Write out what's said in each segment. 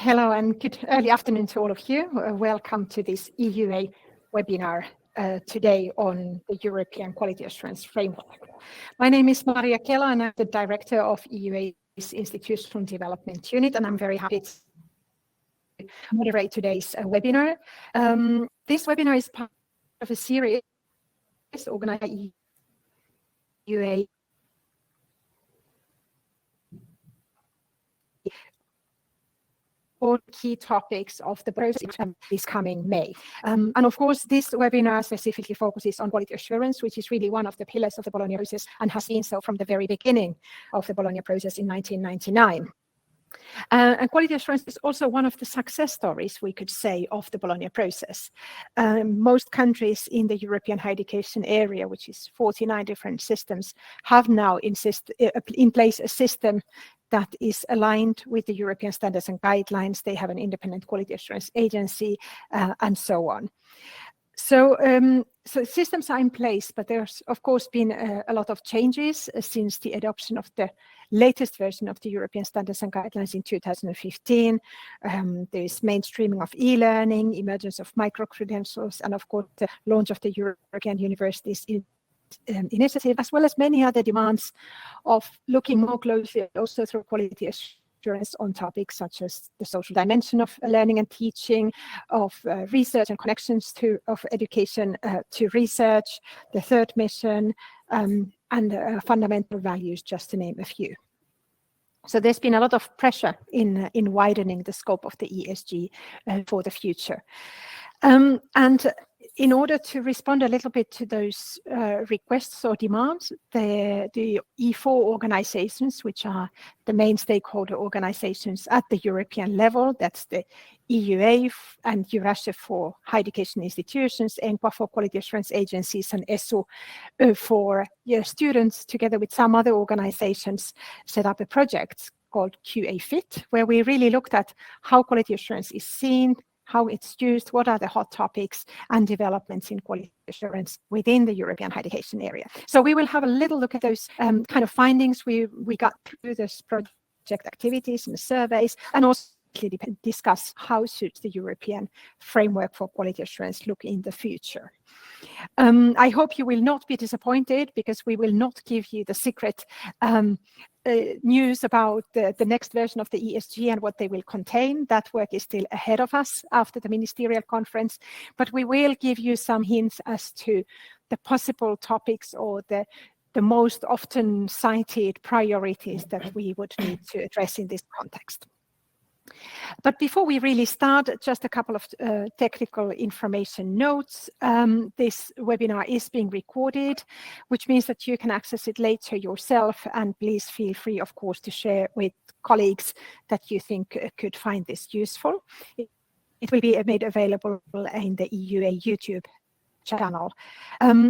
Hello and good early afternoon to all of you. Welcome to this EUA webinar today on the European Quality Assurance Framework. My name is Kelo and I'm the Director of EUA's Institutional Development Unit, and I'm very happy to moderate today's webinar. This webinar is part of a series organized by EUA all key topics of the process this coming May. And of course, this webinar specifically focuses on quality assurance, which is really one of the pillars of the Bologna process and has been so from the very beginning of the Bologna process in 1999. And quality assurance is also one of the success stories, we could say, of the Bologna process. Most countries in the European higher education area, which is 49 different systems, have now in place a system that is aligned with the European standards and guidelines. They have an independent quality assurance agency and so on. So systems are in place, but there's of course been a lot of changes since the adoption of the latest version of the European standards and guidelines in 2015. There's mainstreaming of e-learning, emergence of micro-credentials, and of course the launch of the European Universities Initiative, as well as many other demands of looking more closely also through quality assurance on topics such as the social dimension of learning and teaching, of research and connections of education to research, the third mission, and fundamental values, just to name a few. So there's been a lot of pressure in widening the scope of the ESG for the future. And in order to respond a little bit to those requests or demands, the E4 organizations, which are the main stakeholder organizations at the European level, that's the EUA and EURASHE for higher education institutions, ENQA for quality assurance agencies, and ESU for students, together with some other organizations, set up a project called QA Fit, where we really looked at how quality assurance is seen, how it's used, what are the hot topics and developments in quality assurance within the European higher education area. So we will have a little look at those kind of findings we got through this project activities and surveys, and also discuss how should the European framework for quality assurance look in the future. I hope you will not be disappointed, because we will not give you the secret news about the next version of the ESG and what they will contain. That work is still ahead of us after the ministerial conference, but we will give you some hints as to the possible topics or the most often cited priorities that we would need to address in this context. But before we really start, just a couple of technical information notes. This webinar is being recorded, which means that you can access it later yourself, and please feel free, of course, to share with colleagues that you think could find this useful. It will be made available in the EUA YouTube channel.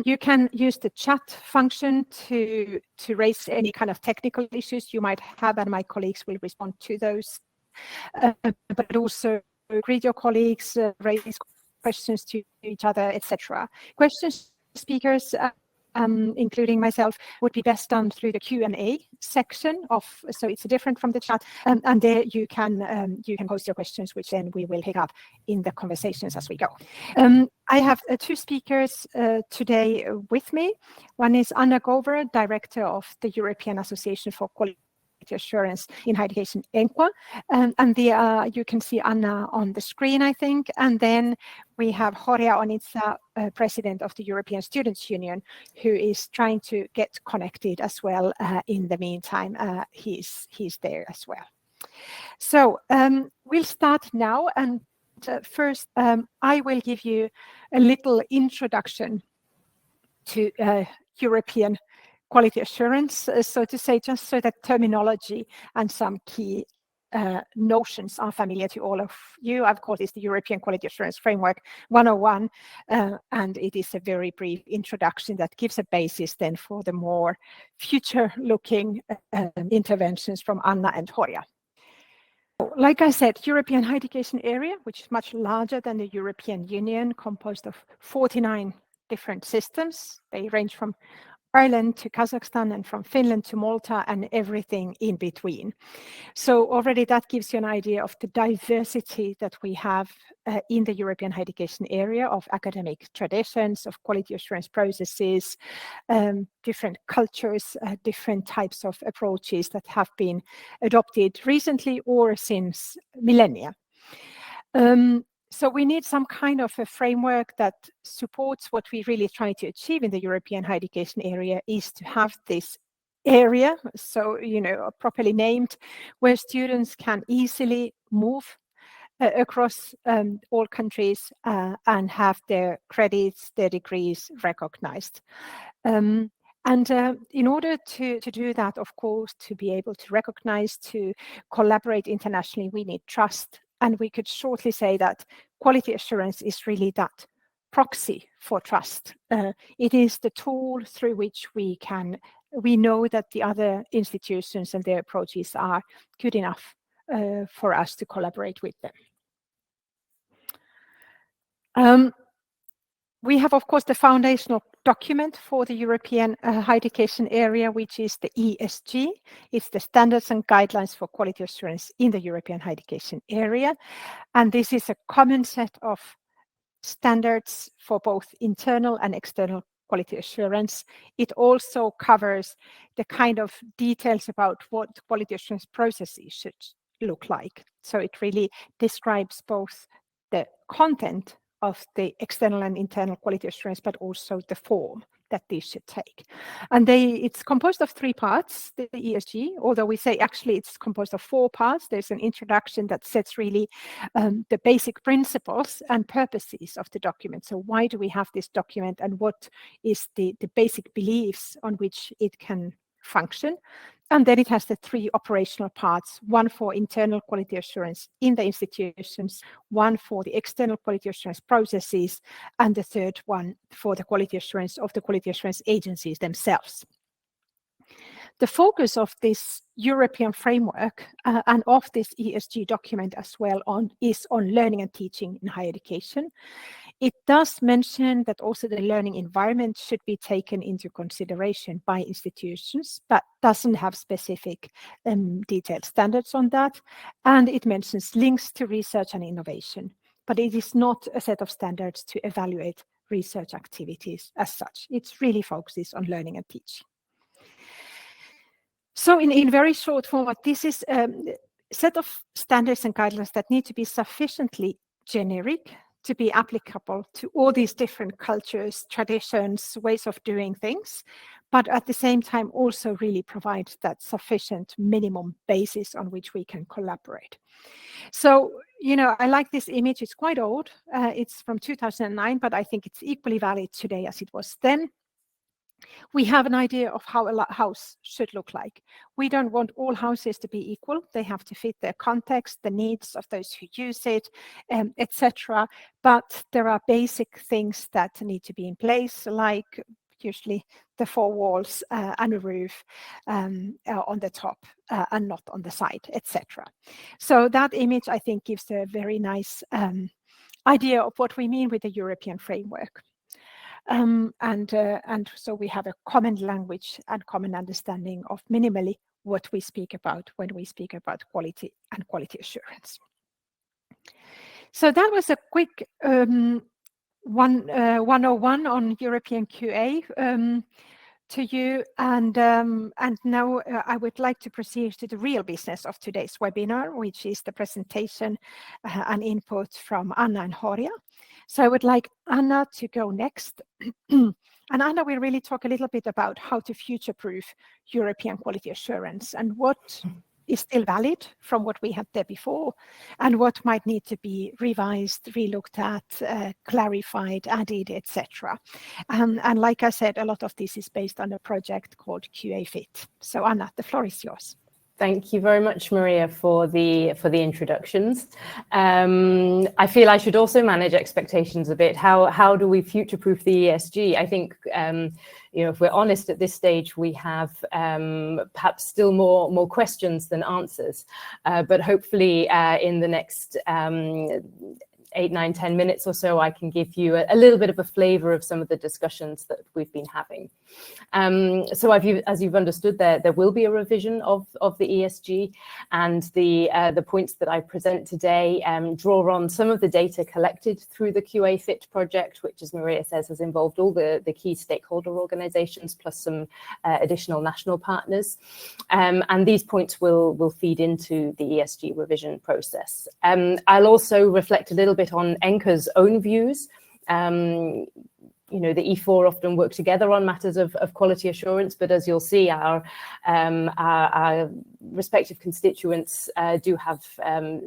You can use the chat function to raise any kind of technical issues you might have, and my colleagues will respond to those. But also greet your colleagues, raise questions to each other, etc. Questions to speakers, including myself, would be best done through the Q&A section so it's different from the chat, and there you can post your questions, which then we will pick up in the conversations as we go. I have two speakers today with me. One is Anna Gover, Director of the European Association for Quality Assurance in Higher Education, ENQA, and you can see Anna on the screen, I think. And then we have Horia, Onita, President of the European Students' Union, who is trying to get connected as well. In the meantime, he's there as well. So we'll start now, and first I will give you a little introduction to European quality assurance, so to say, just so that terminology and some key notions are familiar to all of you. I've called this the European Quality Assurance Framework 101, and it is a very brief introduction that gives a basis then for the more future-looking interventions from Anna and Horia. Like I said, European higher education area, which is much larger than the European Union, composed of 49 different systems. They range from Ireland to Kazakhstan and from Finland to Malta and everything in between. So already that gives you an idea of the diversity that we have in the European higher education area of academic traditions, of quality assurance processes, different cultures, different types of approaches that have been adopted recently or since millennia. So we need some kind of a framework that supports what we really try to achieve in the European higher education area, is to have this area, so properly named, where students can easily move across all countries and have their credits, their degrees recognized. And in order to do that, of course, to be able to recognize, to collaborate internationally, we need trust. And we could shortly say that quality assurance is really that proxy for trust. It is the tool through which we know that the other institutions and their approaches are good enough for us to collaborate with them. We have, of course, the foundational document for the European higher education area, which is the ESG. It's the standards and guidelines for quality assurance in the European higher education area. And this is a common set of standards for both internal and external quality assurance. It also covers the kind of details about what quality assurance processes should look like. So it really describes both the content of the external and internal quality assurance, but also the form that these should take. And it's composed of 3 parts, the ESG, although we say actually it's composed of 4 parts. There's an introduction that sets really the basic principles and purposes of the document. So why do we have this document, and what is the basic beliefs on which it can function? And then it has the 3 operational parts, one for internal quality assurance in the institutions, one for the external quality assurance processes, and the 3rd one for the quality assurance of the quality assurance agencies themselves. The focus of this European framework and of this ESG document as well is on learning and teaching in higher education. It does mention that also the learning environment should be taken into consideration by institutions, but doesn't have specific detailed standards on that. And it mentions links to research and innovation, but it is not a set of standards to evaluate research activities as such. It really focuses on learning and teaching. So in very short format, this is a set of standards and guidelines that need to be sufficiently generic to be applicable to all these different cultures, traditions, ways of doing things, but at the same time also really provide that sufficient minimum basis on which we can collaborate. So, I like this image. It's quite old. It's from 2009, but I think it's equally valid today as it was then. We have an idea of how a house should look like. We don't want all houses to be equal. They have to fit their context, the needs of those who use it, etc. But there are basic things that need to be in place, like usually the 4 walls and a roof on the top and not on the side, etc. So that image, I think, gives a very nice idea of what we mean with the European framework. And so we have a common language and common understanding of minimally what we speak about when we speak about quality and quality assurance. So that was a quick 101 on European QA to you. And now I would like to proceed to the real business of today's webinar, which is the presentation and input from Anna and Horia. So I would like Anna to go next. And Anna will really talk a little bit about how to future-proof European quality assurance and what is still valid from what we had there before and what might need to be revised, relooked at, clarified, added, etc. And like I said, a lot of this is based on a project called QA Fit. So Anna, the floor is yours. Thank you very much, Maria, for the introductions. I feel I should also manage expectations a bit. How do we future-proof the ESG? I think if we're honest at this stage, we have perhaps still more questions than answers. But hopefully, in the next 8, 9, 10 minutes or so, I can give you a little bit of a flavor of some of the discussions that we've been having. So as you've understood, there will be a revision of the ESG, and the points that I present today draw on some of the data collected through the QA Fit project, which, as Maria says, has involved all the key stakeholder organizations plus some additional national partners. And these points will feed into the ESG revision process. I'll also reflect a little bit on ENQA's own views. You know, the E4 often work together on matters of quality assurance, but as you'll see, our respective constituents do have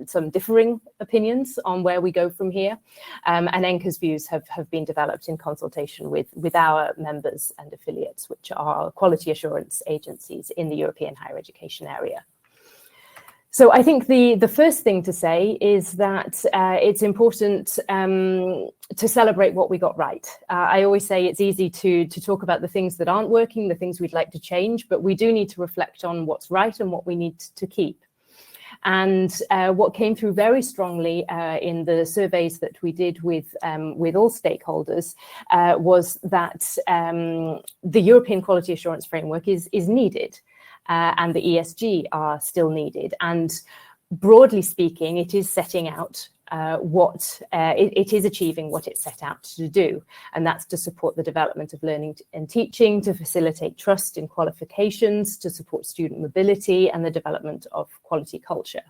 some differing opinions on where we go from here. And ENQA's views have been developed in consultation with our members and affiliates, which are quality assurance agencies in the European higher education area. So I think the first thing to say is that it's important to celebrate what we got right. I always say it's easy to talk about the things that aren't working, the things we'd like to change, but we do need to reflect on what's right and what we need to keep. And what came through very strongly in the surveys that we did with all stakeholders was that the European Quality Assurance Framework is needed. And the ESG are still needed. And broadly speaking, it is setting out it is achieving what it set out to do. And that's to support the development of learning and teaching, to facilitate trust in qualifications, to support student mobility and the development of quality culture.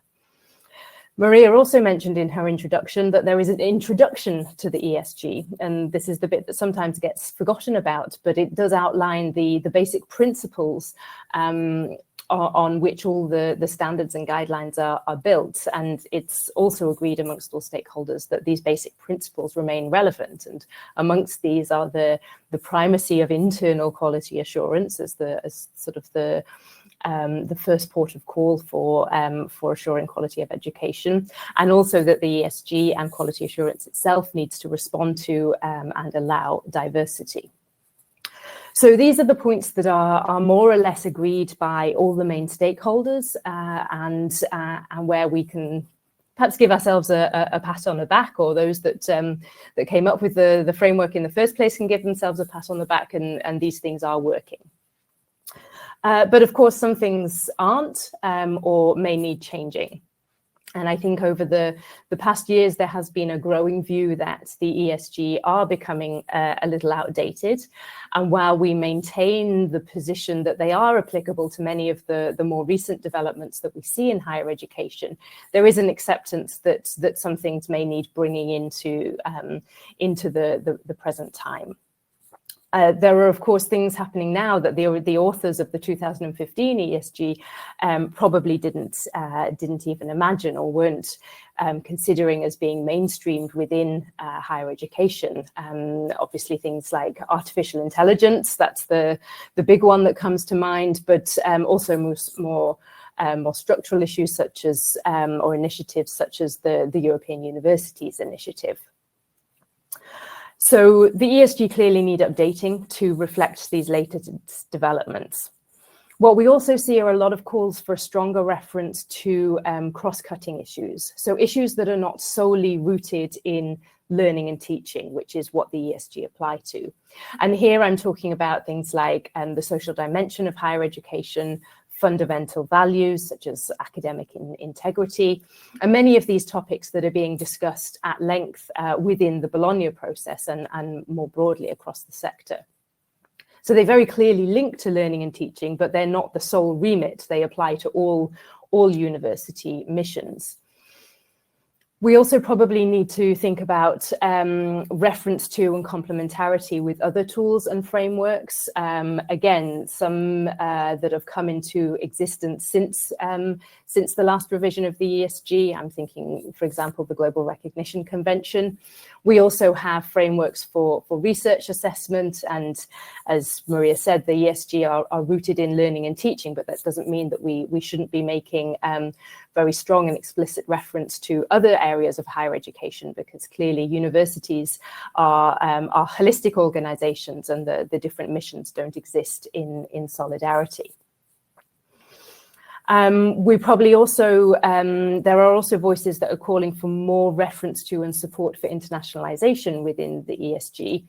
Maria also mentioned in her introduction that there is an introduction to the ESG, and this is the bit that sometimes gets forgotten about, but it does outline the basic principles on which all the standards and guidelines are built. And it's also agreed amongst all stakeholders that these basic principles remain relevant. And amongst these are the primacy of internal quality assurance as sort of the first port of call for assuring quality of education, and also that the ESG and quality assurance itself needs to respond to and allow diversity. So these are the points that are more or less agreed by all the main stakeholders, and where we can perhaps give ourselves a pat on the back, or those that came up with the framework in the first place can give themselves a pat on the back, and these things are working. But of course, some things aren't or may need changing. And I think over the past years, there has been a growing view that the ESG are becoming a little outdated. And while we maintain the position that they are applicable to many of the more recent developments that we see in higher education, there is an acceptance that some things may need bringing into the present time. There are, of course, things happening now that the authors of the 2015 ESG probably didn't even imagine or weren't considering as being mainstreamed within higher education. Obviously, things like artificial intelligence, that's the big one that comes to mind, but also more structural issues such as, or initiatives such as the European Universities Initiative. So the ESG clearly need updating to reflect these latest developments. What we also see are a lot of calls for a stronger reference to cross-cutting issues. So issues that are not solely rooted in learning and teaching, which is what the ESG apply to. And here I'm talking about things like the social dimension of higher education, fundamental values such as academic integrity, and many of these topics that are being discussed at length within the Bologna process and more broadly across the sector. So they very clearly link to learning and teaching, but they're not the sole remit. They apply to all university missions. We also probably need to think about reference to and complementarity with other tools and frameworks. Again, some that have come into existence since the last revision of the ESG. I'm thinking, for example, the Global Recognition Convention. We also have frameworks for research assessment, and as Maria said, the ESG are rooted in learning and teaching, but that doesn't mean that we shouldn't be making very strong and explicit reference to other areas of higher education, because clearly universities are holistic organizations, and the different missions don't exist in solidarity. We probably also, there are also voices that are calling for more reference to and support for internationalization within the ESG.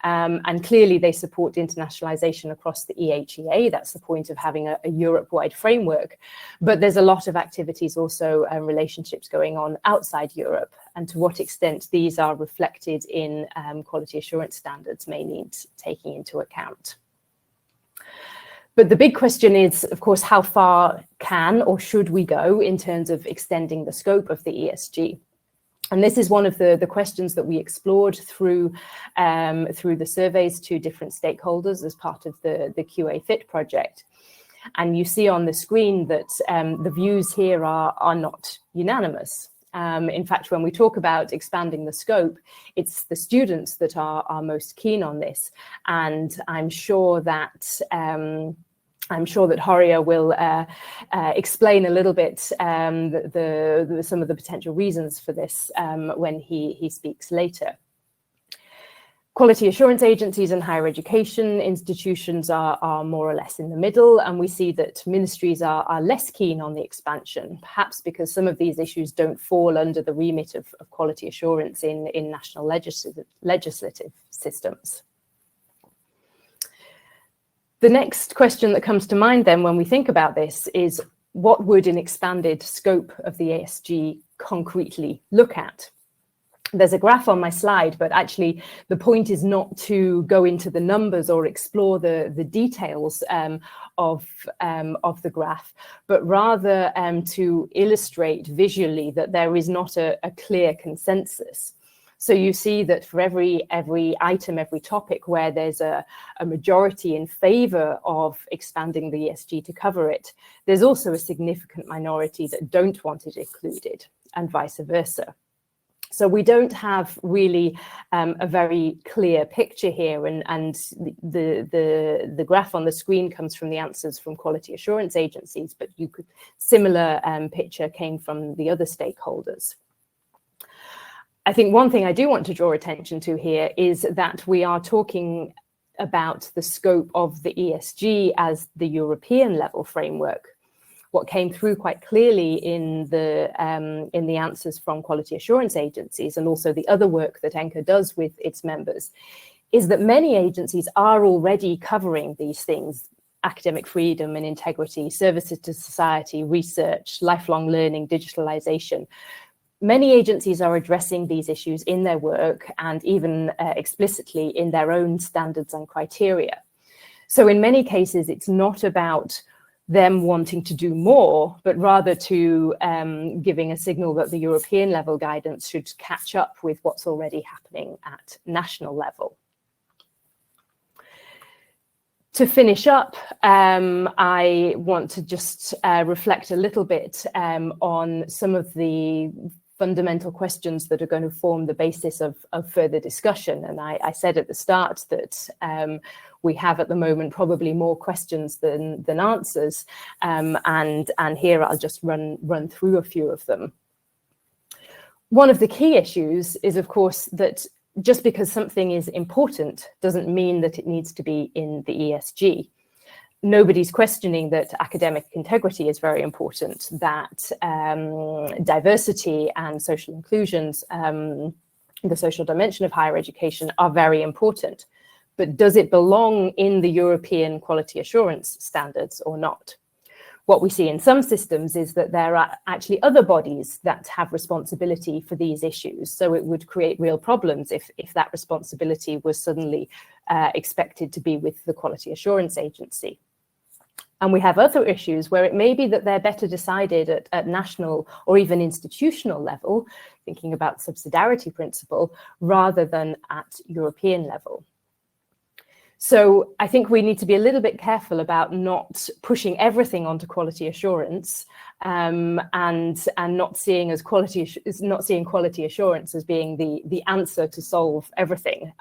And clearly they support internationalization across the EHEA. That's the point of having a Europe-wide framework. But there's a lot of activities also and relationships going on outside Europe, and to what extent these are reflected in quality assurance standards may need taking into account. But the big question is, of course, how far can or should we go in terms of extending the scope of the ESG? And this is one of the questions that we explored through the surveys to different stakeholders as part of the QA Fit project. And you see on the screen that the views here are not unanimous. In fact, when we talk about expanding the scope, it's the students that are most keen on this. And I'm sure that Horia will explain a little bit some of the potential reasons for this when he speaks later. Quality assurance agencies and higher education institutions are more or less in the middle, and we see that ministries are less keen on the expansion, perhaps because some of these issues don't fall under the remit of quality assurance in national legislative systems. The next question that comes to mind then when we think about this is, what would an expanded scope of the ESG concretely look at? There's a graph on my slide, but actually the point is not to go into the numbers or explore the details of the graph, but rather to illustrate visually that there is not a clear consensus. So you see that for every item, every topic where there's a majority in favor of expanding the ESG to cover it, there's also a significant minority that don't want it included, and vice versa. So we don't have really a very clear picture here, and the graph on the screen comes from the answers from quality assurance agencies, but similar picture came from the other stakeholders. I think one thing I do want to draw attention to here is that we are talking about the scope of the ESG as the European level framework. What came through quite clearly in the answers from quality assurance agencies, and also the other work that ENQA does with its members, is that many agencies are already covering these things: academic freedom and integrity, services to society, research, lifelong learning, digitalization. Many agencies are addressing these issues in their work and even explicitly in their own standards and criteria. So in many cases, it's not about them wanting to do more, but rather to giving a signal that the European level guidance should catch up with what's already happening at national level. To finish up, I want to just reflect a little bit on some of the fundamental questions that are going to form the basis of further discussion. And I said at the start that we have at the moment probably more questions than answers, and here I'll just run through a few of them. One of the key issues is, of course, that just because something is important doesn't mean that it needs to be in the ESG. Nobody's questioning that academic integrity is very important, that diversity and social inclusions, the social dimension of higher education, are very important. But does it belong in the European quality assurance standards or not? What we see in some systems is that there are actually other bodies that have responsibility for these issues. So it would create real problems if that responsibility was suddenly expected to be with the quality assurance agency. And we have other issues where it may be that they're better decided at national or even institutional level, thinking about subsidiarity principle, rather than at European level. So I think we need to be a little bit careful about not pushing everything onto quality assurance, and not seeing quality assurance as being the answer to solve everything.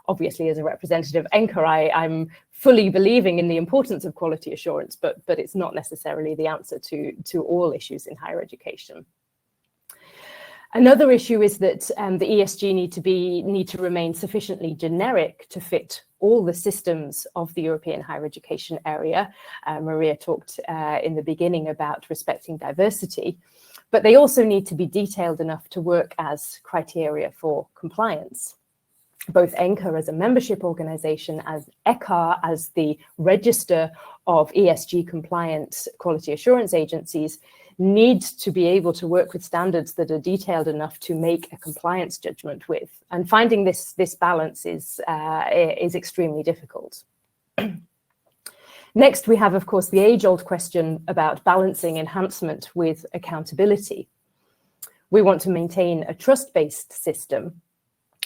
Obviously, as a representative of ENQA, I'm fully believing in the importance of quality assurance, but it's not necessarily the answer to all issues in higher education. Another issue is that the ESG need to remain sufficiently generic to fit all the systems of the European higher education area. Maria talked in the beginning about respecting diversity, but they also need to be detailed enough to work as criteria for compliance. Both ENQA as a membership organization, as EHEA as the register of ESG compliant quality assurance agencies, need to be able to work with standards that are detailed enough to make a compliance judgment with. And finding this balance is extremely difficult. Next, we have, of course, the age-old question about balancing enhancement with accountability. We want to maintain a trust-based system,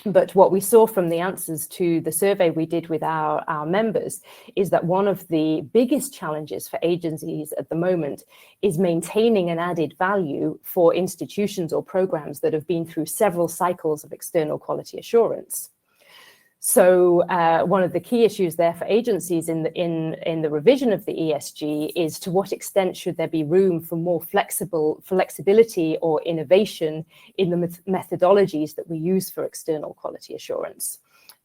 but what we saw from the answers to the survey we did with our members is that one of the biggest challenges for agencies at the moment is maintaining an added value for institutions or programs that have been through several cycles of external quality assurance. So one of the key issues there for agencies in the revision of the ESG is to what extent should there be room for more flexibility or innovation in the methodologies that we use for external quality assurance.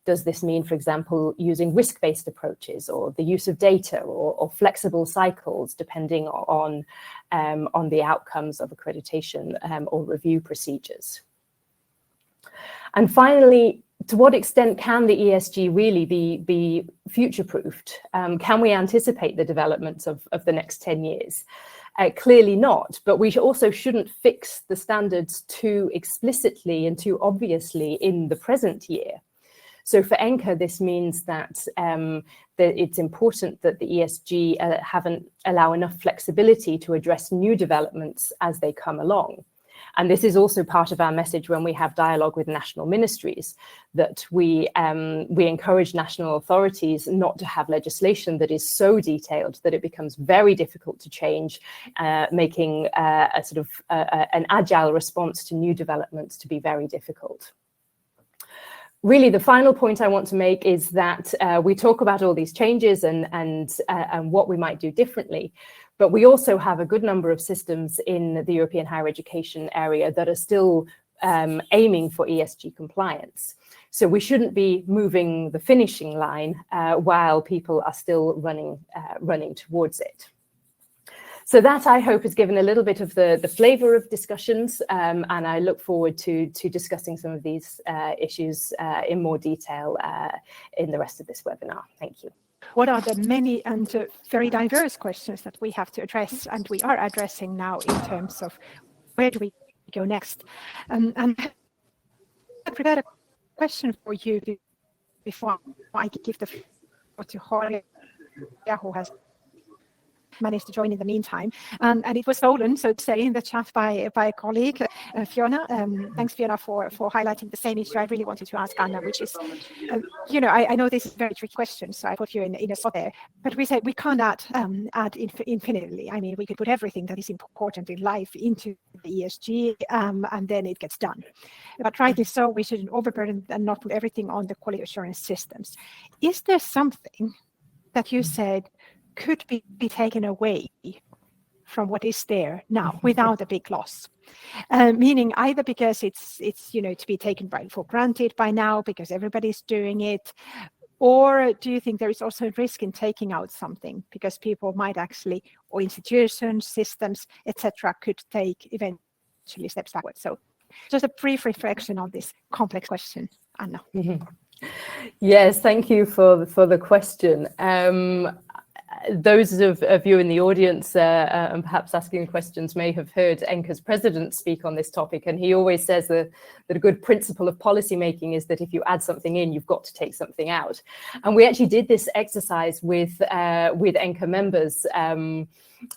Does this mean, for example, using risk-based approaches or the use of data or flexible cycles depending on the outcomes of accreditation or review procedures? And finally, to what extent can the ESG really be future-proofed? Can we anticipate the developments of the next 10 years? Clearly not, but we also shouldn't fix the standards too explicitly and too obviously in the present year. So for ENQA, this means that it's important that the ESG allow enough flexibility to address new developments as they come along. And this is also part of our message when we have dialogue with national ministries, that we encourage national authorities not to have legislation that is so detailed that it becomes very difficult to change, making an agile response to new developments to be very difficult. Really, the final point I want to make is that we talk about all these changes and what we might do differently. But we also have a good number of systems in the European higher education area that are still aiming for ESG compliance. So we shouldn't be moving the finishing line while people are still running towards it. So that, I hope, has given a little bit of the flavour of discussions, and I look forward to discussing some of these issues in more detail in the rest of this webinar. Thank you. What are the many and very diverse questions that we have to address and we are addressing now in terms of where do we go next? And I prepared a question for you before I give the floor to Horia, who has managed to join in the meantime, and it was stolen, so to say, in the chat by a colleague, Fiona. Thanks, Fiona, for highlighting the same issue I really wanted to ask Anna, which is, I know this is a very tricky question, so I put you in a spot there, but we said we can't add infinitely. I mean, we could put everything that is important in life into the ESG, and then it gets done. But rightly so, we shouldn't overburden and not put everything on the quality assurance systems. Is there something that you said could be taken away from what is there now without a big loss? Meaning either because it's to be taken for granted by now because everybody's doing it, or do you think there is also a risk in taking out something because people might actually, or institutions, systems, etc., could take eventually steps backwards? So just a brief reflection on this complex question, Anna. Mm-hmm. Yes, thank you for the question. Those of you in the audience and perhaps asking questions may have heard ENQA's president speak on this topic, and he always says that a good principle of policy making is that if you add something in, you've got to take something out. And we actually did this exercise with ENQA members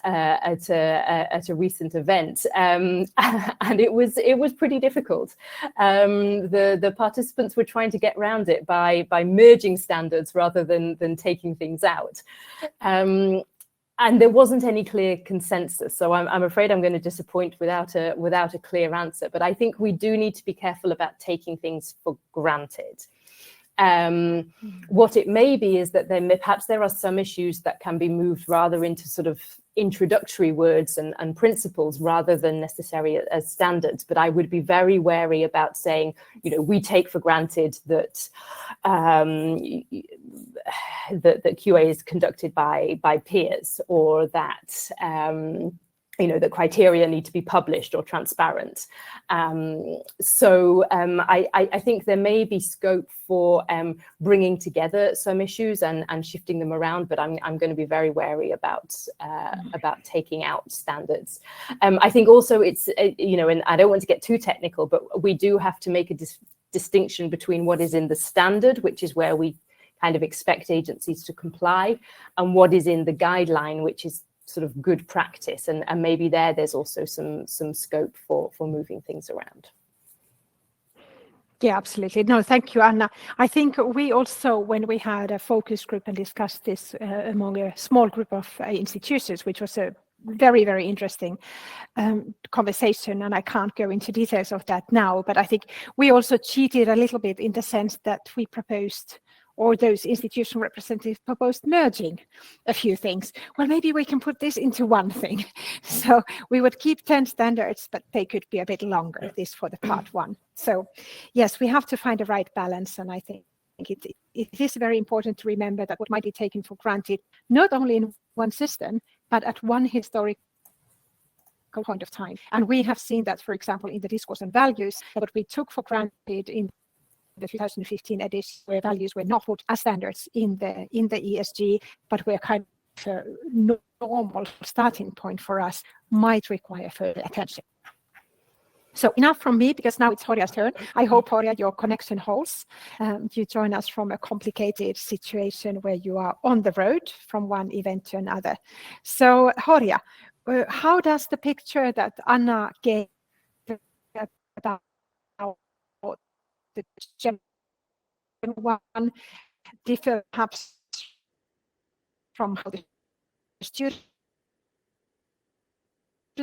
at a recent event, and it was pretty difficult. The participants were trying to get around it by merging standards rather than taking things out. And there wasn't any clear consensus, so I'm afraid I'm going to disappoint without a clear answer. But I think we do need to be careful about taking things for granted. What it may be is that perhaps there are some issues that can be moved rather into sort of introductory words and principles rather than necessarily as standards. But I would be very wary about saying, we take for granted that that QA is conducted by peers, or that that criteria need to be published or transparent. So I think there may be scope for bringing together some issues and shifting them around, but I'm going to be very wary about taking out standards. I think also it's, and I don't want to get too technical, but we do have to make a distinction between what is in the standard, which is where we kind of expect agencies to comply, and what is in the guideline, which is sort of good practice, and maybe there's also some scope for moving things around. Yeah, absolutely. No, thank you, Anna. I think we also, when we had a focus group and discussed this among a small group of institutions, which was a very, very interesting conversation, and I can't go into details of that now, but I think we also cheated a little bit in the sense that we proposed, or those institutional representatives proposed, merging a few things. Well, maybe we can put this into one thing. So we would keep 10 standards, but they could be a bit longer, this for the part one. So yes, we have to find the right balance. And I think it is very important to remember that what might be taken for granted, not only in one system, but at one historical point of time. And we have seen that, for example, in the discourse on values, that what we took for granted in the 2015 edition, where values were not put as standards in the ESG, but were kind of a normal starting point for us, might require further attention. So enough from me, because now it's Horia's turn. I hope, Horia, your connection holds. You join us from a complicated situation where you are on the road from one event to another. So Horia, how does the picture that Anna gave about the general one differ perhaps from how the students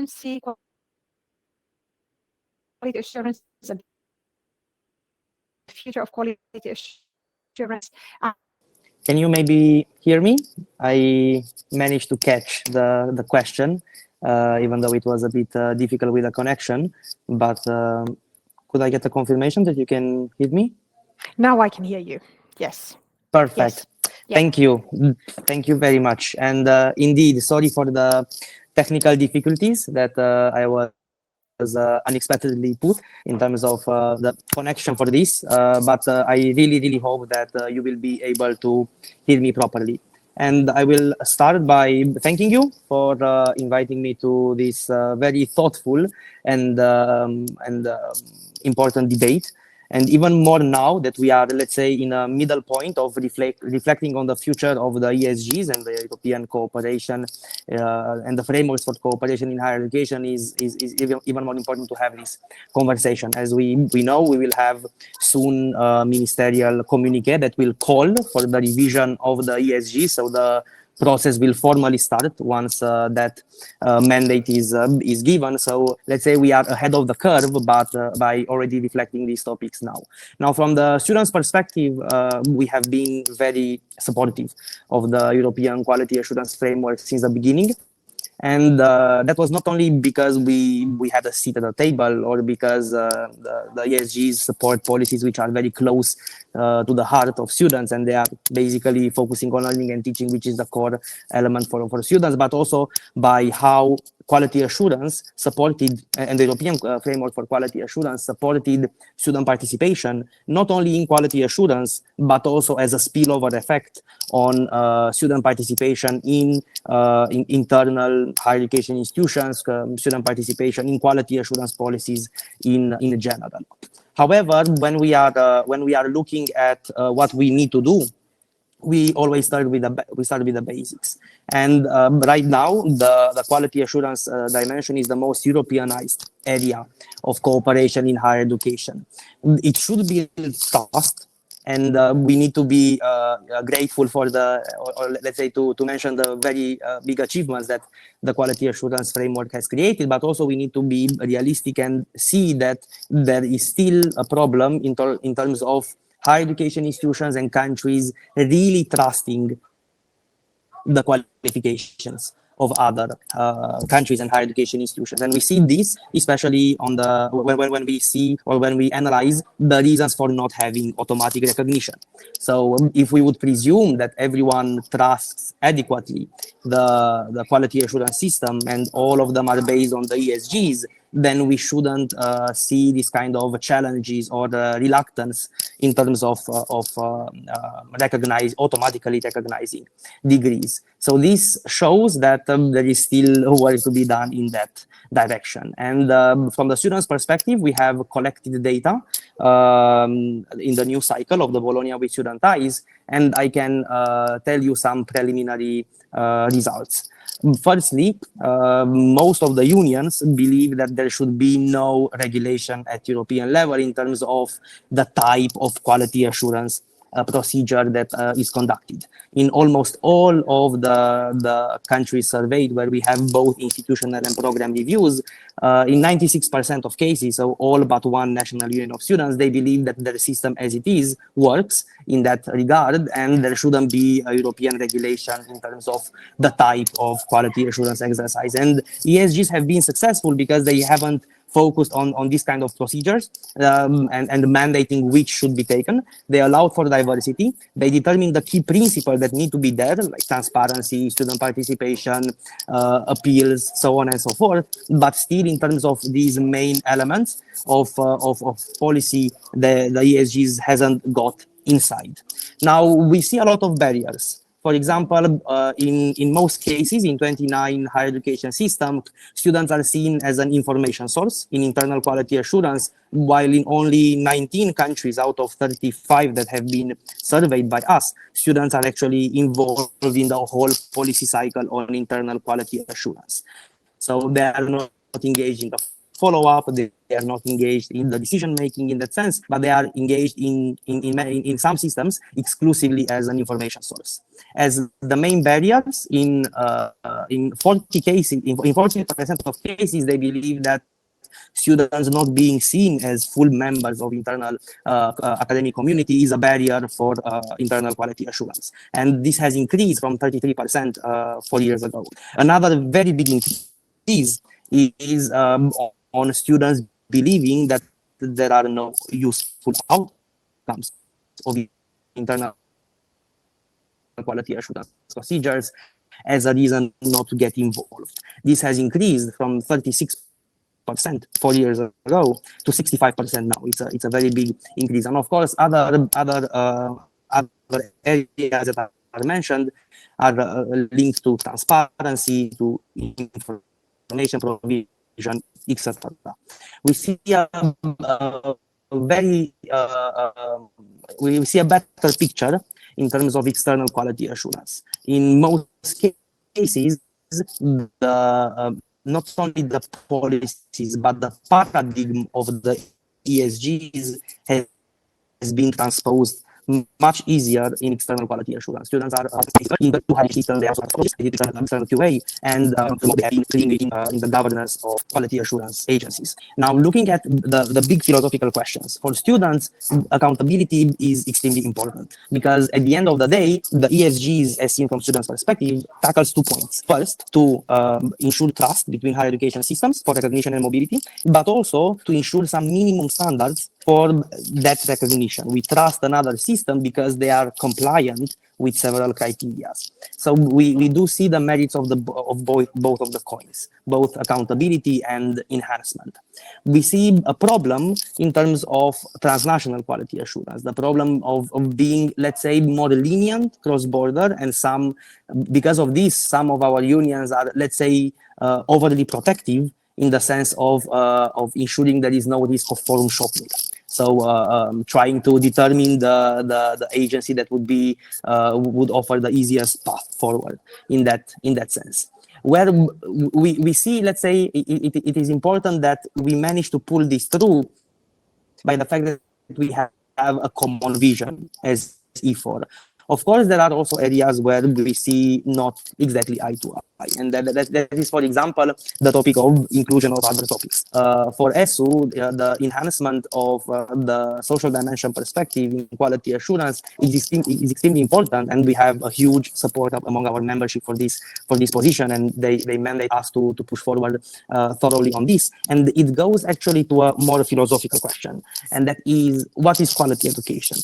see quality assurance and the future of quality assurance? Can you maybe hear me? I managed to catch the question, even though it was a bit difficult with the connection, but could I get a confirmation that you can hear me? Now I can hear you. Yes. Perfect. Yes. Thank you. Thank you very much. And indeed, sorry for the technical difficulties that I was unexpectedly put in terms of the connection for this. But I really hope that you will be able to hear me properly. And I will start by thanking you for inviting me to this very thoughtful and important debate. And even more now that we are, let's say, in a middle point of reflecting on the future of the ESGs and the European cooperation and the frameworks for cooperation in higher education, is even more important to have this conversation. As we know, we will have soon a ministerial communique that will call for the revision of the ESG. So the process will formally start once that mandate is given. So let's say we are ahead of the curve, but by already reflecting these topics now. Now, from the students' perspective, we have been very supportive of the European Quality Assurance Framework since the beginning. And that was not only because we had a seat at the table, or because the ESGs support policies which are very close to the heart of students, and they are basically focusing on learning and teaching, which is the core element for students, but also by how quality assurance supported, and the European framework for quality assurance supported student participation, not only in quality assurance, but also as a spillover effect on student participation in internal higher education institutions, student participation in quality assurance policies in general. However, when we are looking at what we need to do, we always start with the basics. And right now, the quality assurance dimension is the most Europeanized area of cooperation in higher education. It should be fast, and we need to be grateful for or let's say to mention the very big achievements that the quality assurance framework has created, but also we need to be realistic and see that there is still a problem in terms of higher education institutions and countries really trusting the qualifications of other countries and higher education institutions. And we see this especially on the when we see or when we analyze the reasons for not having automatic recognition. So if we would presume that everyone trusts adequately the quality assurance system and all of them are based on the ESGs, then we shouldn't see this kind of challenges or the reluctance in terms of automatically recognizing degrees. So this shows that there is still work to be done in that direction. And from the students' perspective, we have collected data in the new cycle of the Bologna with student ties, and I can tell you some preliminary results. Firstly, most of the unions believe that there should be no regulation at European level in terms of the type of quality assurance procedure that is conducted. In almost all of the countries surveyed where we have both institutional and program reviews, in 96% of cases, so all but one national union of students, they believe that their system as it is works in that regard, and there shouldn't be a European regulation in terms of the type of quality assurance exercise. And ESGs have been successful because they haven't focused on this kind of procedures and mandating which should be taken. They allowed for diversity. They determined the key principles that need to be there, like transparency, student participation, appeals, so on and so forth. But still, in terms of these main elements of policy, the ESGs hasn't got inside. Now, we see a lot of barriers. For example, in most cases, in 29 higher education systems, students are seen as an information source in internal quality assurance, while in only 19 countries out of 35 that have been surveyed by us, students are actually involved in the whole policy cycle on internal quality assurance. So they are not engaged in the follow-up, they are not engaged in the decision-making in that sense, but they are engaged in some systems exclusively as an information source. As the main barriers in 40 cases, in 40% of cases, they believe that students not being seen as full members of internal academic community is a barrier for internal quality assurance. And this has increased from 33% 4 years ago. Another very big increase is on students believing that there are no useful outcomes of internal quality assurance procedures as a reason not to get involved. This has increased from 36% 4 years ago to 65% now. It's a very big increase. And of course, other areas that are mentioned are linked to transparency, to information provision, etc. We see we see a better picture in terms of external quality assurance. In most cases, not only the policies, but the paradigm of the ESGs has been transposed much easier in external quality assurance. Students are in the high system, they also have external QA, and they have been in the governance of quality assurance agencies. Now, looking at the big philosophical questions, for students, accountability is extremely important because at the end of the day, the ESGs, as seen from students' perspective, tackles 2 points. First, to ensure trust between higher education systems for recognition and mobility, but also to ensure some minimum standards for that recognition. We trust another system because they are compliant with several criteria. So we do see the merits of both of the coins, both accountability and enhancement. We see a problem in terms of transnational quality assurance, the problem of being, let's say, more lenient cross-border, and because of this, some of our unions are, let's say, overly protective in the sense of ensuring there is no risk of forum shopping. So trying to determine the agency that would offer the easiest path forward in that sense. Where we see, let's say, it is important that we manage to pull this through by the fact that we have a common vision as E4 Of course, there are also areas where we see not exactly eye to eye. And that is, for example, the topic of inclusion of other topics. For ESU, the enhancement of the social dimension perspective in quality assurance is extremely important, and we have a huge support among our membership for this position, and they mandate us to push forward thoroughly on this. And it goes actually to a more philosophical question, and that is, what is quality education?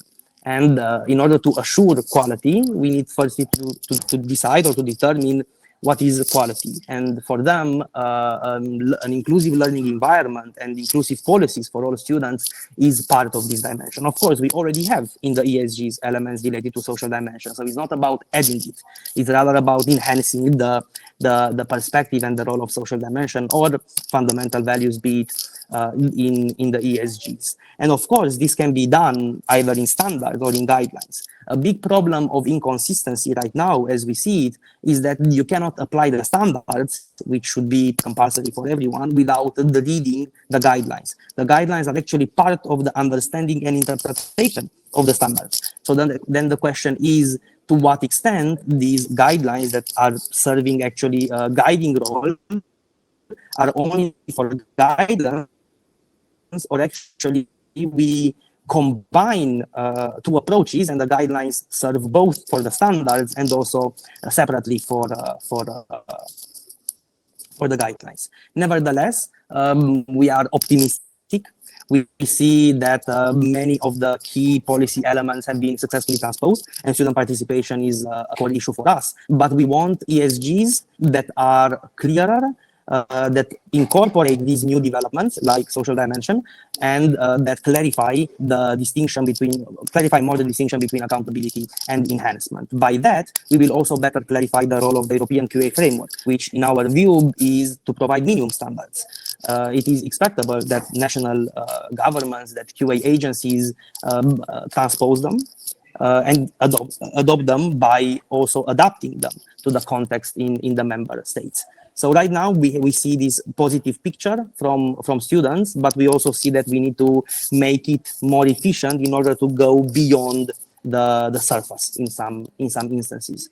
And in order to assure quality, we need first to decide or to determine what is quality. And for them, an inclusive learning environment and inclusive policies for all students is part of this dimension. Of course, we already have in the ESGs elements related to social dimension. So it's not about adding it. It's rather about enhancing the perspective and the role of social dimension or fundamental values, be it in the ESGs. And of course, this can be done either in standards or in guidelines. A big problem of inconsistency right now, as we see it, is that you cannot apply the standards, which should be compulsory for everyone, without reading the guidelines. The guidelines are actually part of the understanding and interpretation of the standards. So then the question is, to what extent these guidelines that are serving actually a guiding role are only for guidance, or actually we combine two approaches, and the guidelines serve both for the standards and also separately for the guidelines. Nevertheless, we are optimistic. We see that many of the key policy elements have been successfully transposed, and student participation is a core issue for us. But we want ESGs that are clearer, that incorporate these new developments like social dimension, and that clarify more the distinction between accountability and enhancement. By that, we will also better clarify the role of the European QA framework, which in our view is to provide minimum standards. It is expectable that national governments, that QA agencies transpose them and adopt them by also adapting them to the context in the member states. So right now we see this positive picture from students, but we also see that we need to make it more efficient in order to go beyond the surface in some instances.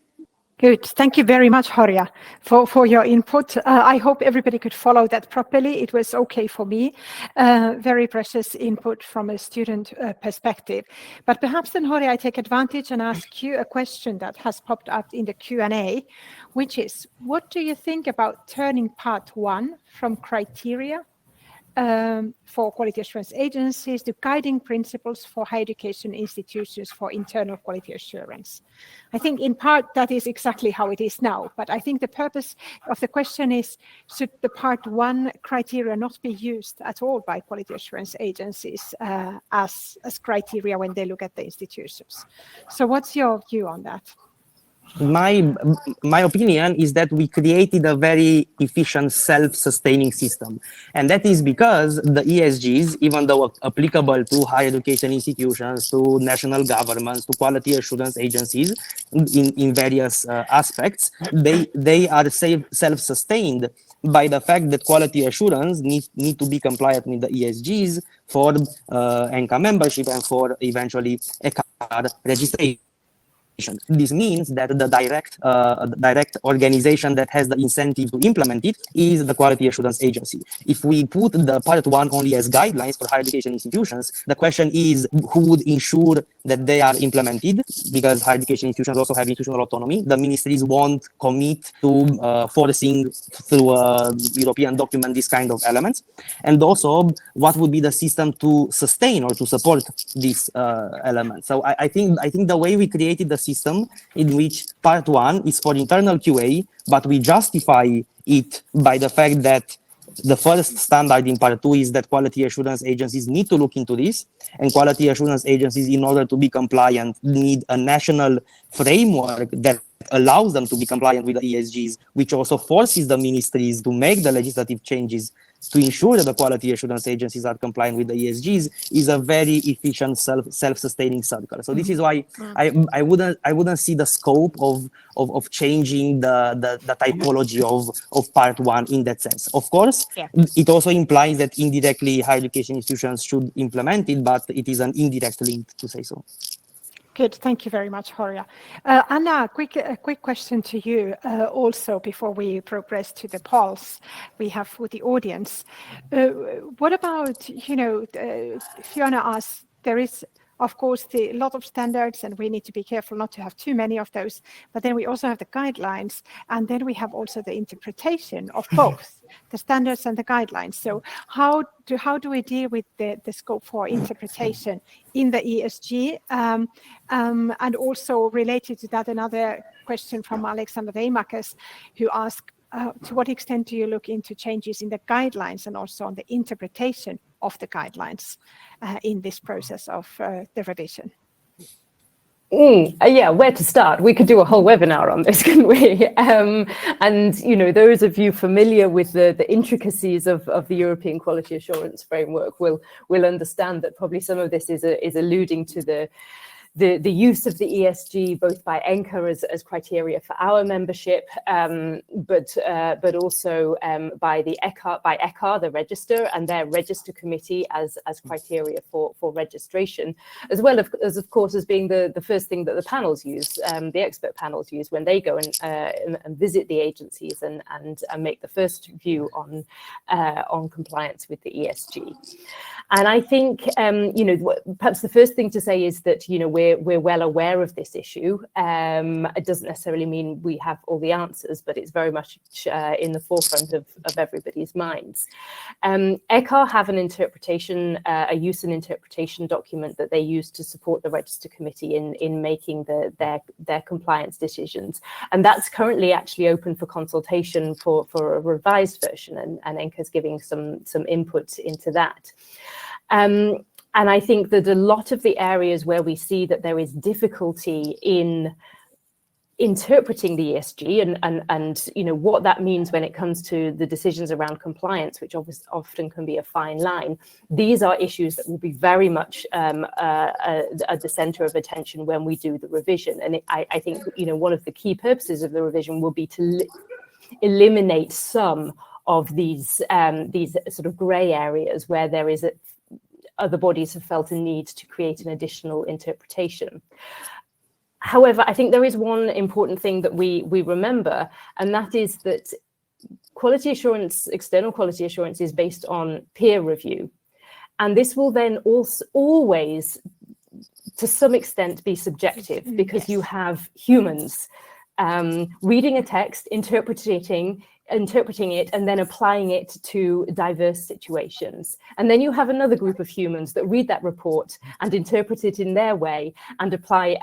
Good. Thank you very much, Horia, for your input. I hope everybody could follow that properly. It was okay for me. Very precious input from a student perspective. But perhaps then, Horia, I take advantage and ask you a question that has popped up in the Q&A, which is, what do you think about turning part 1 from criteria for quality assurance agencies to guiding principles for higher education institutions for internal quality assurance? I think in part that is exactly how it is now, but I think the purpose of the question is, should the part 1 criteria not be used at all by quality assurance agencies as criteria when they look at the institutions? So what's your view on that? My opinion is that we created a very efficient self-sustaining system, and that is because the ESGs, even though applicable to higher education institutions, to national governments, to quality assurance agencies in various aspects, they are self-sustained by the fact that quality assurance need to be compliant with the ESGs for ENQA membership and for eventually ECAR registration. This means that the direct organization that has the incentive to implement it is the quality assurance agency. If we put the part 1 only as guidelines for higher education institutions, the question is, who would ensure that they are implemented? Because higher education institutions also have institutional autonomy. The ministries won't commit to forcing through a European document this kind of elements. And also, what would be the system to sustain or to support this element? So I think the way we created the system in which part 1 is for internal QA, but we justify it by the fact that the first standard in part 2 is that quality assurance agencies need to look into this, and quality assurance agencies, in order to be compliant, need a national framework that allows them to be compliant with the ESGs, which also forces the ministries to make the legislative changes to ensure that the quality assurance agencies are compliant with the ESGs, is a very efficient self-sustaining circle. So this is why I wouldn't see the scope of changing the typology of part 1 in that sense. Of course, it also implies that indirectly higher education institutions should implement it, but it is an indirect link to say so. Good. Thank you very much, Horia. Anna, a quick question to you also before we progress to the polls we have for the audience. What about, Fiona asked, there is, of course, a lot of standards, and we need to be careful not to have too many of those. But then we also have the guidelines, and then we have also the interpretation of both the standards and the guidelines. So how do we deal with the scope for interpretation in the ESG? And also related to that, another question from Alexander Deimakis, who asked, to what extent do you look into changes in the guidelines and also on the interpretation of the guidelines in this process of the revision? Yeah, where to start? We could do a whole webinar on this, couldn't we? And those of you familiar with the intricacies of the European Quality Assurance Framework will understand that probably some of this is alluding to the use of the ESG both by ENQA as criteria for our membership, but also by the EHEA, the register, and their register committee as criteria for registration, as well as of course as being the first thing that the panels use, the expert panels use when they go and visit the agencies and make the first view on compliance with the ESG. And I think perhaps the first thing to say is that we're well aware of this issue. It doesn't necessarily mean we have all the answers, but it's very much in the forefront of everybody's minds. ECHA have an interpretation, a use and interpretation document that they use to support the Register Committee in making their compliance decisions. And that's currently actually open for consultation for a revised version, and ENQA is giving some input into that. And I think that a lot of the areas where we see that there is difficulty in interpreting the ESG and what that means when it comes to the decisions around compliance, which obviously often can be a fine line, these are issues that will be very much at the center of attention when we do the revision. And I think one of the key purposes of the revision will be to eliminate some of these sort of grey areas where there is other bodies have felt a need to create an additional interpretation. However, I think there is one important thing that we remember, and that is that quality assurance, external quality assurance, is based on peer review. And this will then also always, to some extent, be subjective, because yes, you have humans reading a text, interpreting it, and then applying it to diverse situations. And then you have another group of humans that read that report and interpret it in their way and apply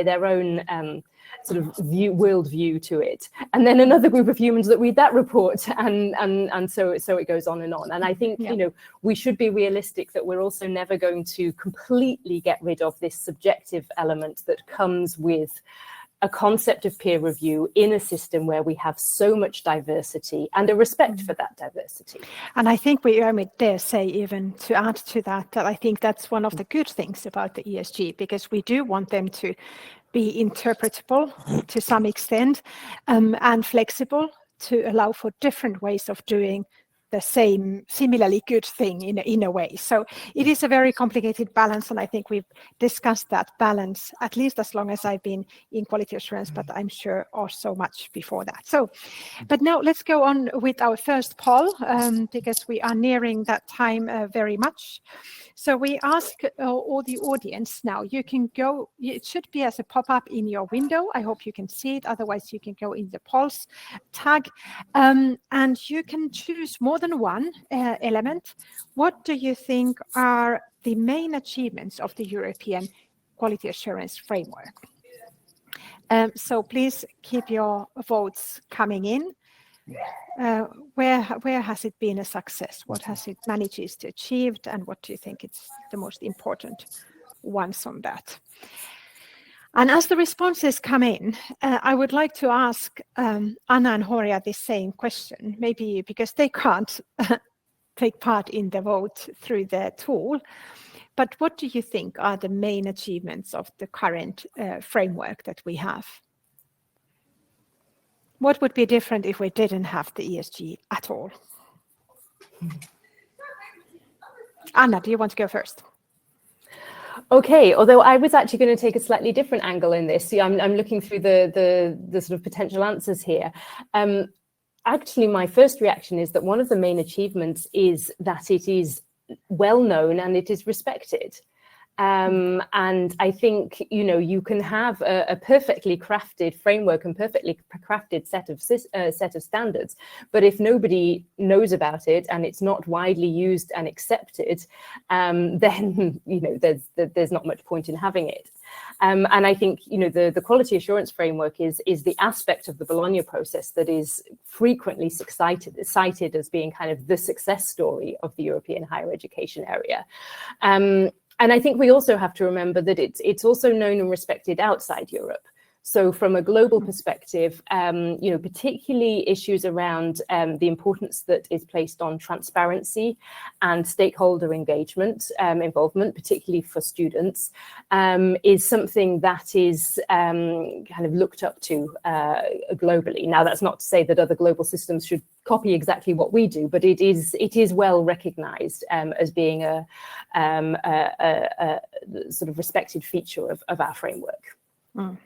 their own sort of world view to it. And then another group of humans that read that report, and so it goes on and on. And I think we should be realistic that we're also never going to completely get rid of this subjective element that comes with a concept of peer review in a system where we have so much diversity and a respect for that diversity. And I think we dare say, even to add to that, that I think that's one of the good things about the ESG, because we do want them to be interpretable to some extent, and flexible to allow for different ways of doing the same similarly good thing in a way. So it is a very complicated balance, and I think we've discussed that balance at least as long as I've been in quality assurance, but I'm sure also much before that. So, but now let's go on with our first poll, because we are nearing that time very much. So we ask all the audience now, you can go, it should be as a pop-up in your window. I hope you can see it. Otherwise, you can go in the polls tag, and you can choose more than one element. What do you think are the main achievements of the European Quality Assurance Framework? So please keep your votes coming in. Where has it been a success? What has it managed to achieve, and what do you think it's the most important ones on that? And as the responses come in, I would like to ask Anna and Horia the same question, maybe because they can't take part in the vote through the tool. But what do you think are the main achievements of the current framework that we have? What would be different if we didn't have the ESG at all? Anna, do you want to go first? Okay, although I was actually going to take a slightly different angle in this. See, I'm looking through the sort of potential answers here. Actually, my first reaction is that one of the main achievements is that it is well known and it is respected. And I think, you know, you can have a perfectly crafted framework and perfectly crafted set of standards, but if nobody knows about it and it's not widely used and accepted, then, you know, there's not much point in having it. And I think, you know, the quality assurance framework is the aspect of the Bologna process that is frequently cited as being kind of the success story of the European higher education area. And I think we also have to remember that it's also known and respected outside Europe. So from a global perspective, you know, particularly issues around the importance that is placed on transparency and stakeholder engagement, involvement, particularly for students, is something that is kind of looked up to globally. Now, that's not to say that other global systems should copy exactly what we do, but it is well recognized as being a sort of respected feature of our framework.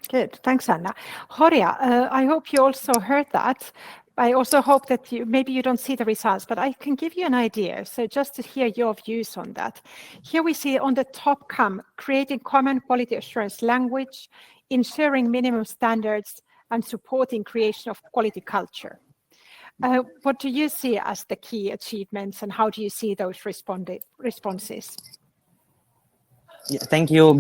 Good. Thanks, Anna. Horia, I hope you also heard that. I also hope that maybe you don't see the results, but I can give you an idea. So just to hear your views on that. Here we see on the top come, creating common quality assurance language, ensuring minimum standards, and supporting creation of quality culture. What do you see as the key achievements, and how do you see those responses? Yeah, thank you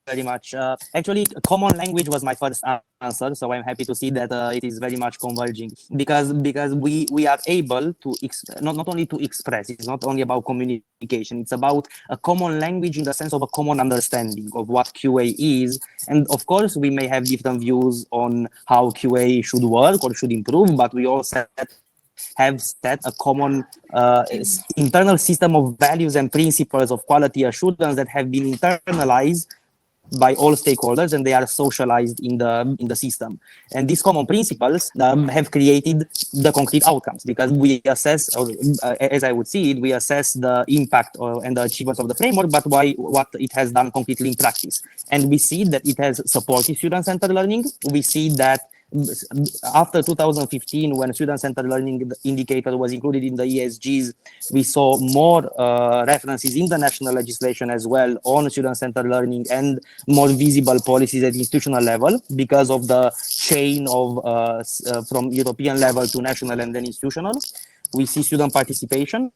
very much. Actually, common language was my first answer, so I'm happy to see that it is very much converging, because we are able to not only to express. It's not only about communication. It's about a common language in the sense of a common understanding of what QA is. And of course, we may have different views on how QA should work or should improve, but we also have set a common internal system of values and principles of quality assurance that have been internalized by all stakeholders, and they are socialized in the system. And these common principles have created the concrete outcomes, because we assess, or as I would see it, we assess the impact and the achievements of the framework, but what it has done concretely in practice. And we see that it has supported student-centered learning. We see that after 2015, when student-centered learning indicator was included in the ESGs, we saw more references in the national legislation as well on student-centered learning, and more visible policies at institutional level because of the chain of from European level to national and then institutional. We see student participation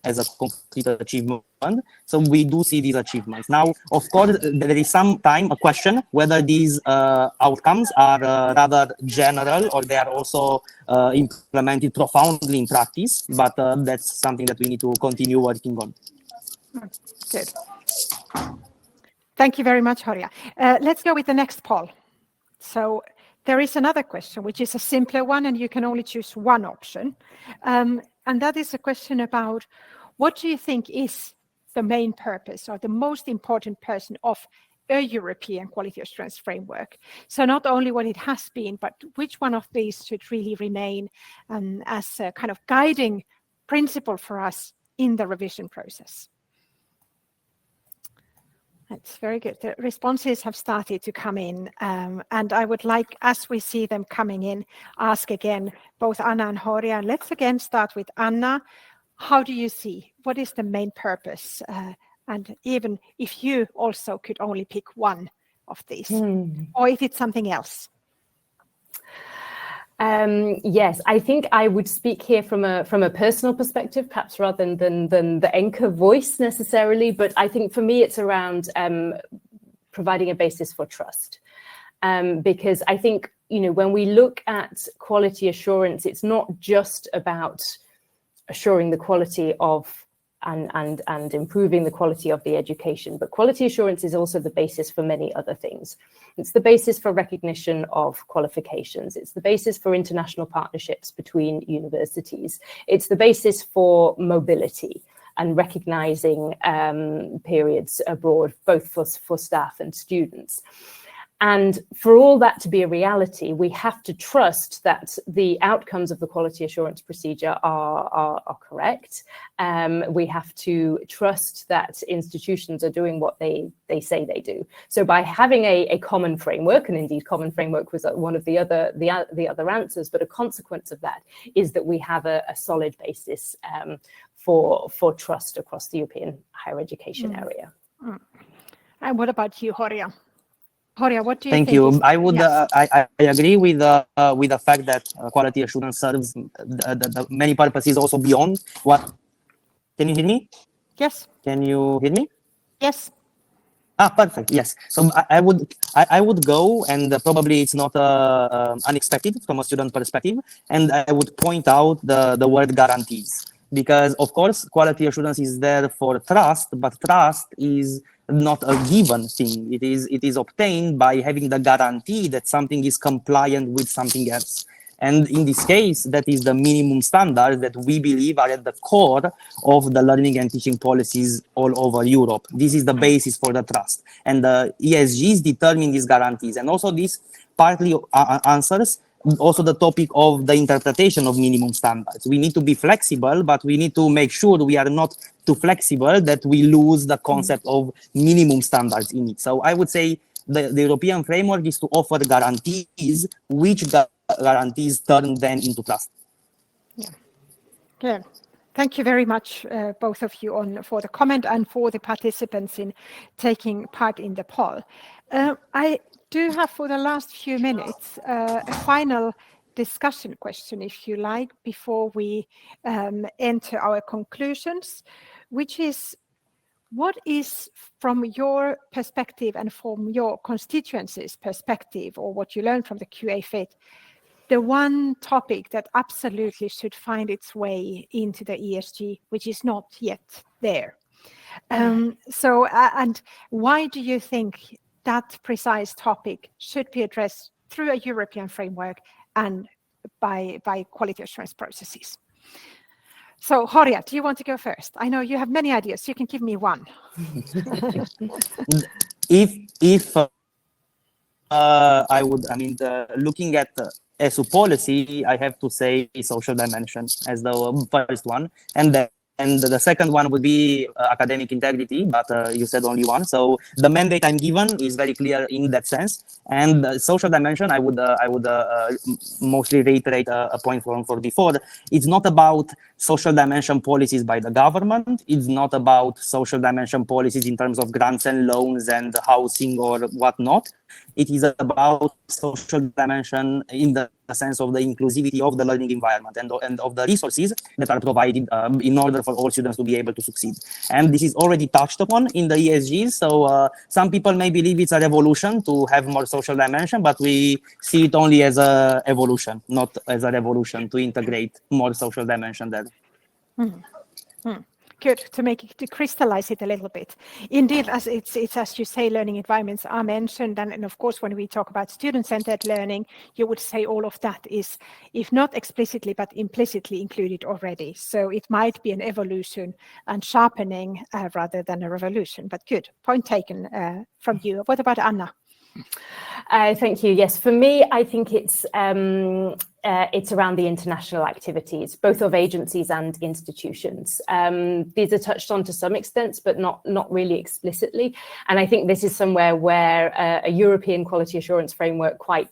as a concrete achievement. So we do see these achievements. Now, of course, there is sometimes a question whether these outcomes are rather general or they are also implemented profoundly in practice, but that's something that we need to continue working on. Good. Thank you very much, Horia. Let's go with the next poll. So there is another question, which is a simpler one, and you can only choose one option. And that is a question about, what do you think is the main purpose or the most important person of a European quality assurance framework? So not only what it has been, but which one of these should really remain as a kind of guiding principle for us in the revision process? That's very good. The responses have started to come in, and I would like, as we see them coming in, ask again both Anna and Horia. And let's again start with Anna. How do you see? What is the main purpose? And even if you also could only pick one of these, or if it's something else. Yes, I think I would speak here from a personal perspective, perhaps rather than the ENQA voice necessarily. But I think for me, it's around providing a basis for trust, because I think, you know, when we look at quality assurance, it's not just about assuring the quality of and improving the quality of the education. But quality assurance is also the basis for many other things. It's the basis for recognition of qualifications. It's the basis for international partnerships between universities. It's the basis for mobility and recognizing periods abroad, both for staff and students. And for all that to be a reality, we have to trust that the outcomes of the quality assurance procedure are correct. We have to trust that institutions are doing what they say they do. So by having a common framework, and indeed common framework was one of the other answers, but a consequence of that is that we have a solid basis for trust across the European higher education area. And what about you, Horia? Horia, what do you think? Thank you. I would I agree with the fact that quality assurance serves the many purposes also beyond what. Can you hear me? Yes. Can you hear me? Yes. Perfect. Yes. So I would go, and probably it's not unexpected from a student perspective, and I would point out the word guarantees, because of course quality assurance is there for trust, but trust is not a given thing. It is obtained by having the guarantee that something is compliant with something else. And in this case, that is the minimum standards that we believe are at the core of the learning and teaching policies all over Europe. This is the basis for the trust. And the ESGs determine these guarantees. And also this partly answers also the topic of the interpretation of minimum standards. We need to be flexible, but we need to make sure we are not too flexible that we lose the concept of minimum standards in it. So I would say the European framework is to offer guarantees, which guarantees turn then into trust. Yeah. Good. Thank you very much, both of you, for the comment and for the participants in taking part in the poll. I do have for the last few minutes a final discussion question, if you like, before we enter our conclusions, which is, what is, from your perspective and from your constituency's perspective, or what you learned from the QA Fit, the one topic that absolutely should find its way into the ESG, which is not yet there? So, and why do you think that precise topic should be addressed through a European framework and by quality assurance processes? So, Horia, do you want to go first? I know you have many ideas. You can give me one. If I would, looking at ESU policy, I have to say social dimension as the first one, and the second one would be academic integrity, but you said only one. So the mandate I'm given is very clear in that sense. And the social dimension, I would mostly reiterate a point from before. It's not about social dimension policies by the government. It's not about social dimension policies in terms of grants and loans and housing or whatnot. It is about social dimension in the sense of the inclusivity of the learning environment and of the resources that are provided in order for all students to be able to succeed. And this is already touched upon in the ESGs. So some people may believe it's a revolution to have more social dimension, but we see it only as a evolution, not as a revolution to integrate more social dimension there. Good, to crystallize it a little bit. Indeed, as it's as you say, learning environments are mentioned, and of course, when we talk about student-centered learning, you would say all of that is, if not explicitly, but implicitly included already. So it might be an evolution and sharpening rather than a revolution. But good, point taken from you. What about Anna? Thank you. Yes, for me, I think it's around the international activities, both of agencies and institutions. These are touched on to some extent, but not really explicitly. And I think this is somewhere where a European quality assurance framework quite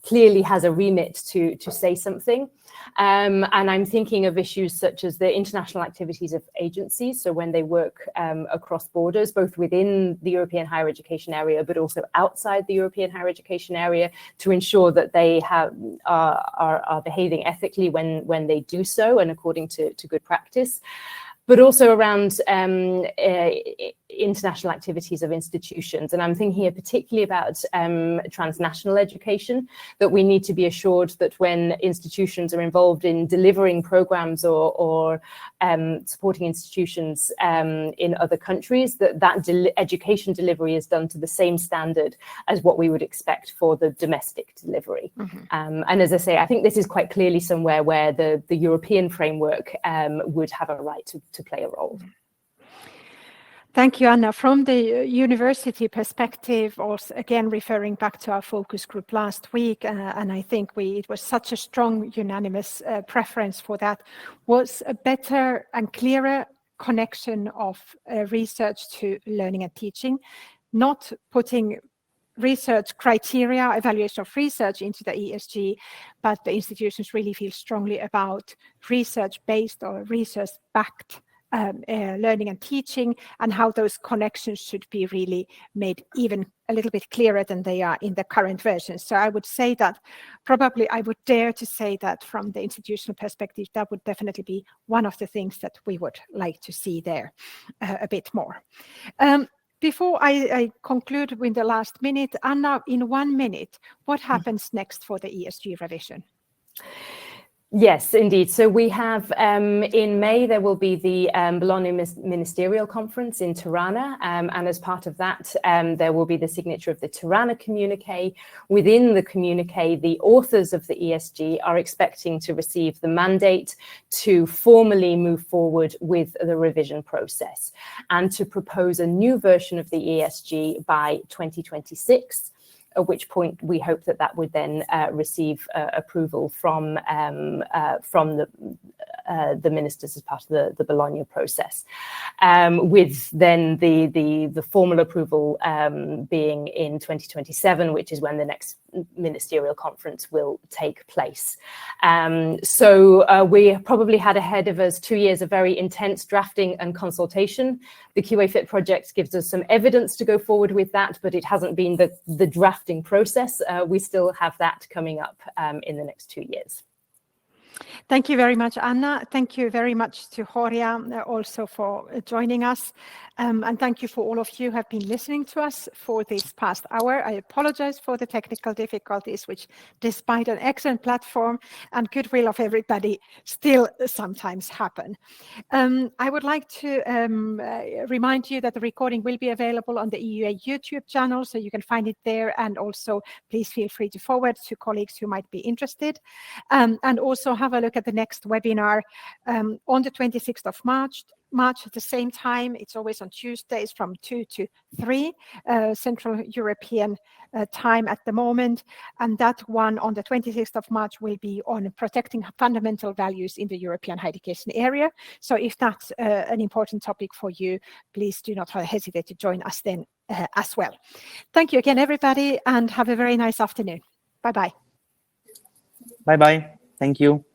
clearly has a remit to say something. And I'm thinking of issues such as the international activities of agencies. So when they work across borders, both within the European higher education area, but also outside the European higher education area, to ensure that they are behaving ethically when they do so and according to good practice. But also around international activities of institutions. And I'm thinking here particularly about transnational education, that we need to be assured that when institutions are involved in delivering programs or supporting institutions in other countries, that education delivery is done to the same standard as what we would expect for the domestic delivery. And as I say, I think this is quite clearly somewhere where the European framework would have a right to play a role. Thank you, Anna. From the university perspective, also again referring back to our focus group last week, and I think it was such a strong unanimous preference for that, was a better and clearer connection of research to learning and teaching, not putting research criteria, evaluation of research into the ESG, but the institutions really feel strongly about research-based or research-backed learning and teaching, and how those connections should be really made even a little bit clearer than they are in the current version. So I would say that probably I would dare to say that from the institutional perspective, that would definitely be one of the things that we would like to see there a bit more. Before I conclude with the last minute, Anna, in 1 minute, what happens next for the ESG revision? Yes, indeed. So we have in May, there will be the Bologna Ministerial Conference in Tirana. And as part of that, there will be the signature of the Tirana communique. Within the communique, the authors of the ESG are expecting to receive the mandate to formally move forward with the revision process and to propose a new version of the ESG by 2026. At which point we hope that that would then receive approval from the ministers as part of the Bologna process, with then the formal approval being in 2027, which is when the next ministerial conference will take place. So we probably had ahead of us 2 years of very intense drafting and consultation. The QA Fit project gives us some evidence to go forward with that, but it hasn't been the drafting process. We still have that coming up in the next 2 years. Thank you very much, Anna. Thank you very much to Horia also for joining us. And thank you for all of you who have been listening to us for this past hour. I apologize for the technical difficulties, which despite an excellent platform and goodwill of everybody, still sometimes happen. I would like to remind you that the recording will be available on the EUA YouTube channel, so you can find it there. And also, please feel free to forward to colleagues who might be interested. And also have a look at the next webinar on the 26th of March at the same time. It's always on Tuesdays from 2 to 3 Central European time at the moment. And that one on the 26th of March will be on protecting fundamental values in the European higher education area. So if that's an important topic for you, please do not hesitate to join us then as well. Thank you again, everybody, and have a very nice afternoon. Bye-bye. Bye-bye. Thank you.